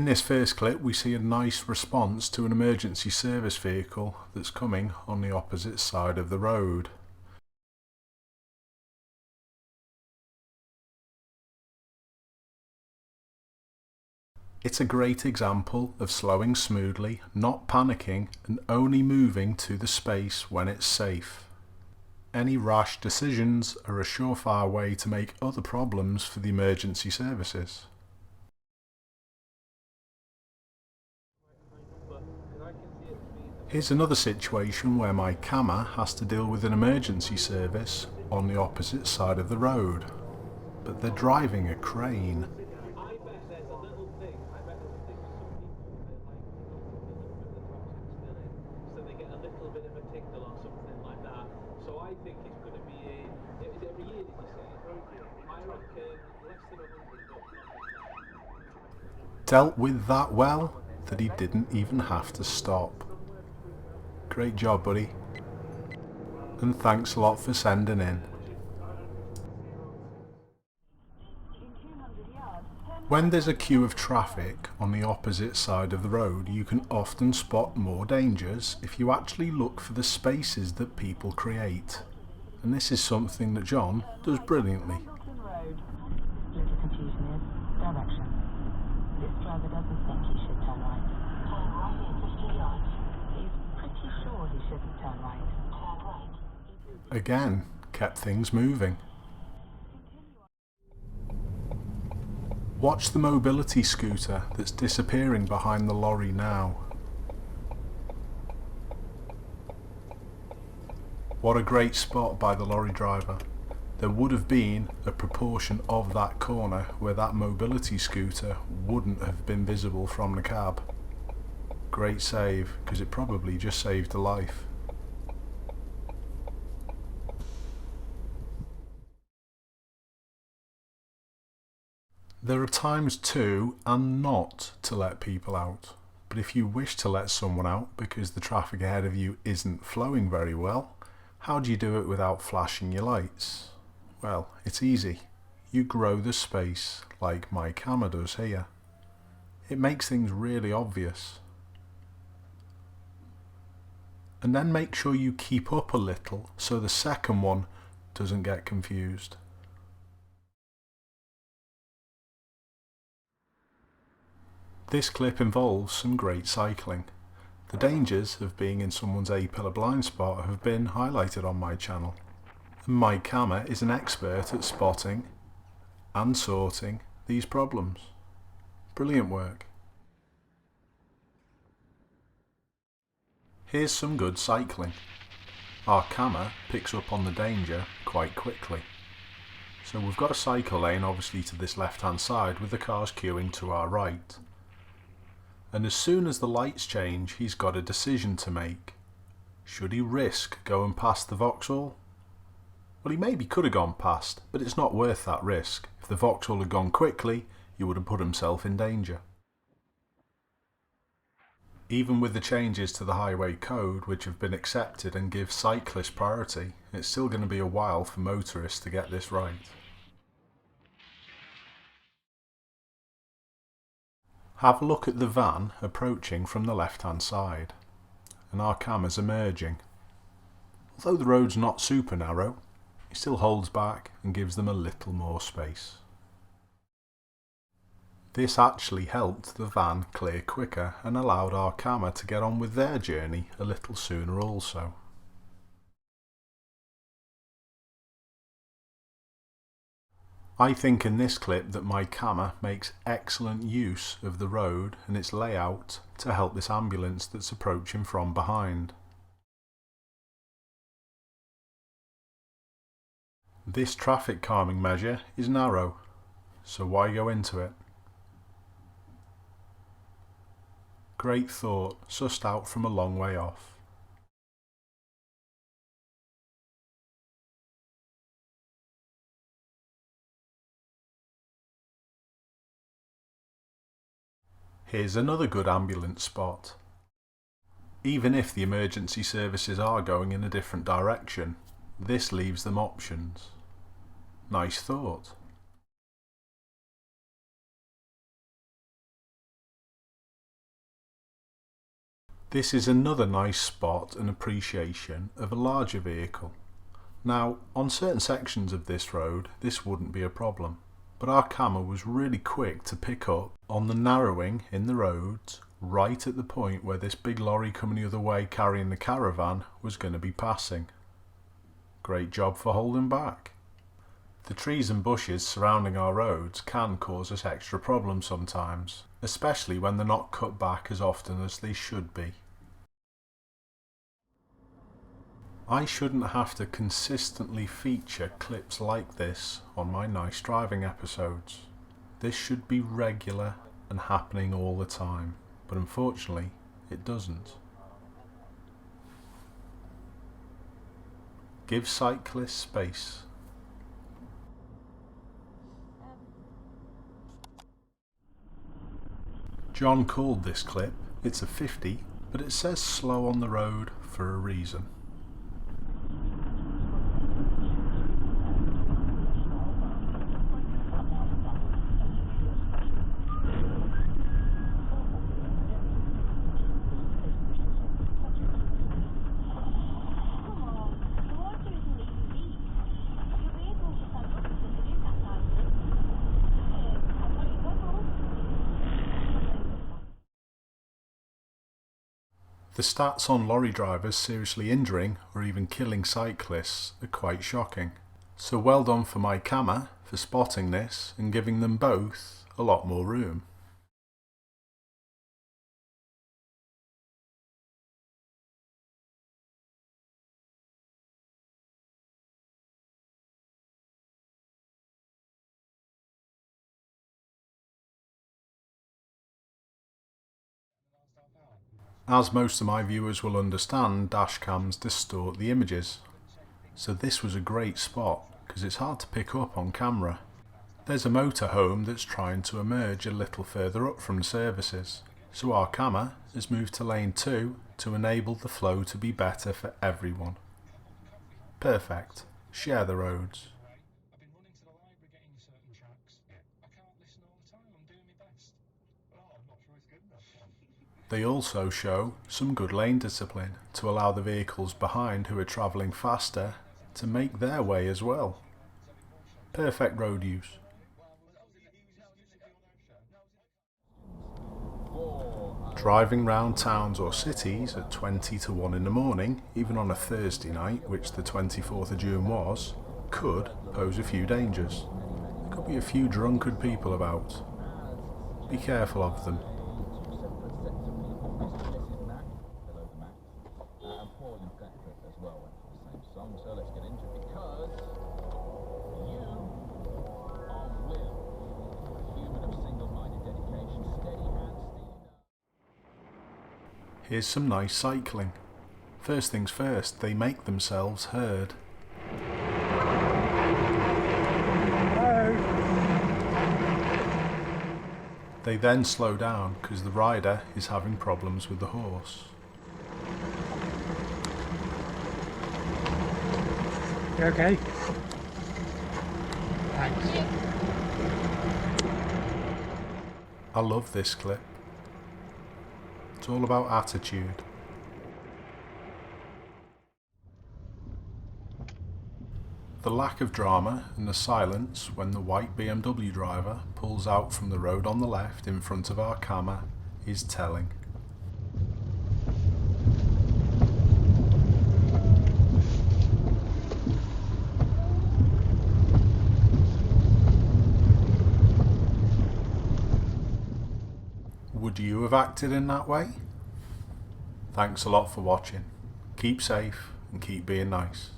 In this first clip we see a nice response to an emergency service vehicle that's coming on the opposite side of the road. It's a great example of slowing smoothly, not panicking, and only moving to the space when it's safe. Any rash decisions are a surefire way to make other problems for the emergency services. Here's another situation where my camera has to deal with an emergency service on the opposite side of the road, but they're driving a crane. Dealt with that well that he didn't even have to stop. Great job, buddy. And thanks a lot for sending in. When there's a queue of traffic on the opposite side of the road, you can often spot more dangers if you actually look for the spaces that people create. And this is something that John does brilliantly. Little confusion is direction. This driver doesn't think he should turn right. Turn right in 50 yards. He's pretty sure he shouldn't turn right. Turn right. Again, kept things moving. Watch the mobility scooter that's disappearing behind the lorry now. What a great spot by the lorry driver. There would have been a proportion of that corner where that mobility scooter wouldn't have been visible from the cab. Great save, because it probably just saved a life. There are times to and not to let people out, but if you wish to let someone out because the traffic ahead of you isn't flowing very well, how do you do it without flashing your lights? Well, it's easy. You grow the space like my camera does here. It makes things really obvious. And then make sure you keep up a little so the second one doesn't get confused. This clip involves some great cycling. The dangers of being in someone's A-pillar blind spot have been highlighted on my channel. And my camera is an expert at spotting and sorting these problems. Brilliant work. Here's some good cycling. Our camera picks up on the danger quite quickly. So we've got a cycle lane obviously to this left hand side with the cars queuing to our right. And as soon as the lights change, he's got a decision to make. Should he risk going past the Vauxhall? Well, he maybe could have gone past, but it's not worth that risk. If the Vauxhall had gone quickly, he would have put himself in danger. Even with the changes to the highway code, which have been accepted and give cyclists priority, it's still going to be a while for motorists to get this right. Have a look at the van approaching from the left hand side, and our camera's emerging. Although the road's not super narrow, it still holds back and gives them a little more space. This actually helped the van clear quicker and allowed our camera to get on with their journey a little sooner also. I think in this clip that my camera makes excellent use of the road and its layout to help this ambulance that's approaching from behind. This traffic calming measure is narrow, so why go into it? Great thought, sussed out from a long way off. Here's another good ambulance spot. Even if the emergency services are going in a different direction, this leaves them options. Nice thought. This is another nice spot and appreciation of a larger vehicle. Now, on certain sections of this road, this wouldn't be a problem, but our camera was really quick to pick up on the narrowing in the roads right at the point where this big lorry coming the other way carrying the caravan was going to be passing. Great job for holding back. The trees and bushes surrounding our roads can cause us extra problems sometimes, especially when they're not cut back as often as they should be. I shouldn't have to consistently feature clips like this on my nice driving episodes. This should be regular and happening all the time, but unfortunately it doesn't. Give cyclists space. John called this clip, it's a 50, but it says slow on the road for a reason. The stats on lorry drivers seriously injuring or even killing cyclists are quite shocking. So well done for my camera for spotting this and giving them both a lot more room. As most of my viewers will understand, dashcams distort the images. So this was a great spot because it's hard to pick up on camera. There's a motorhome that's trying to emerge a little further up from the services. So our camera has moved to lane 2 to enable the flow to be better for everyone. Perfect. Share the roads. They also show some good lane discipline to allow the vehicles behind who are travelling faster to make their way as well. Perfect road use. Driving round towns or cities at 20 to 1 in the morning, even on a Thursday night, which the 24th of June was, could pose a few dangers. There could be a few drunkard people about. Be careful of them. Here's some nice cycling. First things first, they make themselves heard. They then slow down because the rider is having problems with the horse. You okay? Thanks. I love this clip. It's all about attitude. The lack of drama and the silence when the white BMW driver pulls out from the road on the left in front of our camera is telling. Would you have acted in that way? Thanks a lot for watching. Keep safe and keep being nice.